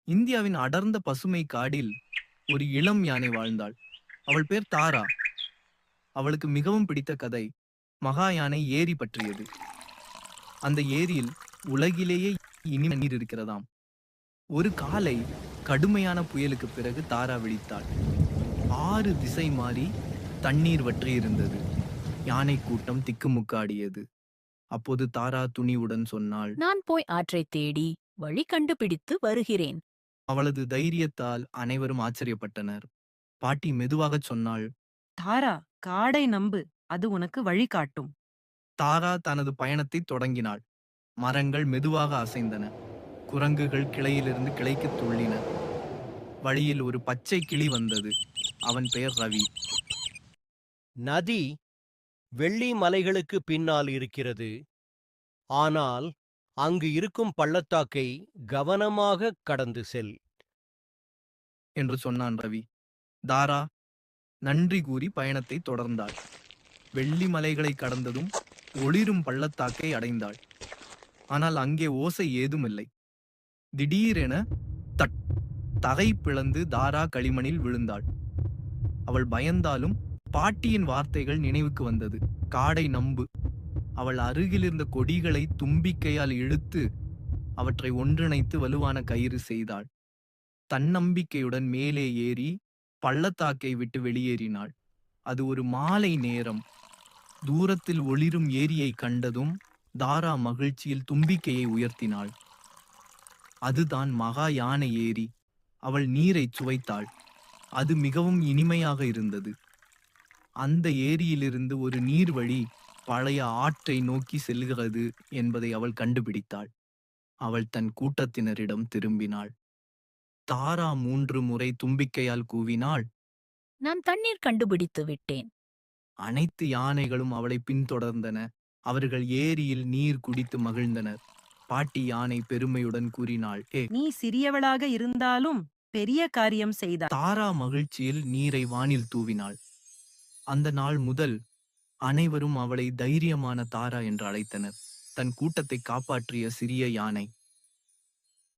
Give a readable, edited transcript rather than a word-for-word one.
இந்தியாவின் அடர்ந்த பசுமை காடில் ஒரு இளம் யானை வாழ்ந்தாள். அவள் பேர் தாரா. அவளுக்கு மிகவும் பிடித்த கதை மகா யானை ஏரி பற்றியது. அந்த ஏரியில் உலகிலேயே இனிமை நீர் இருக்கிறதாம். ஒரு காலை கடுமையான புயலுக்கு பிறகு தாரா விழித்தாள். 6 திசை மாறி தண்ணீர் வற்றி இருந்தது. யானை கூட்டம் திக்குமுக்காடியது. அப்போது தாரா துணிவுடன் சொன்னாள். நான் போய் ஆற்றைத் தேடி வழி கண்டுபிடித்து வருகிறேன். அவளது தைரியத்தால் அனைவரும் ஆச்சரியப்பட்டனர். பாட்டி மெதுவாகச் சொன்னாள். தாரா, காடை நம்பு. அது உனக்கு வழிகாட்டும். தாரா தனது பயணத்தை தொடங்கினாள். மரங்கள் மெதுவாக அசைந்தன. குரங்குகள் கிளையிலிருந்து கிளைக்கு துள்ளின. வழியில் ஒரு பச்சை கிளி வந்தது. அவன் பெயர் ரவி. நதி வெள்ளி மலைகளுக்கு பின்னால் இருக்கிறது. ஆனால் அங்கு இருக்கும் பள்ளத்தாக்கை கவனமாக கடந்து செல் என்று சொன்னான் ரவி. தாரா நன்றி கூறி பயணத்தை தொடர்ந்தாள். வெள்ளி மலைகளை கடந்ததும் ஒளிரும் பள்ளத்தாக்கை அடைந்தாள். ஆனால் அங்கே ஓசை ஏதுமில்லை. திடீரென தகை பிளந்து தாரா களிமணில் விழுந்தாள். அவள் பயந்தாலும் பாட்டியின் வார்த்தைகள் நினைவுக்கு வந்தது. காடை நம்பு. அவள் அருகிலிருந்த கொடிகளை தும்பிக்கையால் இழுத்து அவற்றை ஒன்றிணைத்து வலுவான கயிறு செய்தாள். தன்னம்பிக்கையுடன் மேலே ஏறி பள்ளத்தாக்கை விட்டு வெளியேறினாள். அது ஒரு மாலை நேரம். தூரத்தில் ஒளிரும் ஏரியை கண்டதும் தாரா மகிழ்ச்சியில் தும்பிக்கையை உயர்த்தினாள். அதுதான் மகா யானை ஏரி. அவள் நீரை சுவைத்தாள். அது மிகவும் இனிமையாக இருந்தது. அந்த ஏரியிலிருந்து ஒரு நீர்வழி பழைய ஆற்றை நோக்கி செல்கிறது என்பதை அவள் கண்டுபிடித்தாள். அவள் தன் கூட்டத்தினரிடம் திரும்பினாள். தாரா 3 முறை தும்பிக்கையால் கூவினாள். நான் தண்ணீர் கண்டுபிடித்து விட்டேன். அனைத்து யானைகளும் அவளை பின்தொடர்ந்தன. அவர்கள் ஏரியில் நீர் குடித்து மகிழ்ந்தனர். பாட்டி யானை பெருமையுடன் கூறினாள். நீ சிறியவளாக இருந்தாலும் பெரிய காரியம் செய்தாய். தாரா மகிழ்ச்சியில் நீரை வானில் தூவினாள். அந்த நாள் முதல் அனைவரும் அவளை தைரியமான தாரா என்று அழைத்தனர். தன் கூட்டத்தை காப்பாற்றிய சிறிய யானை.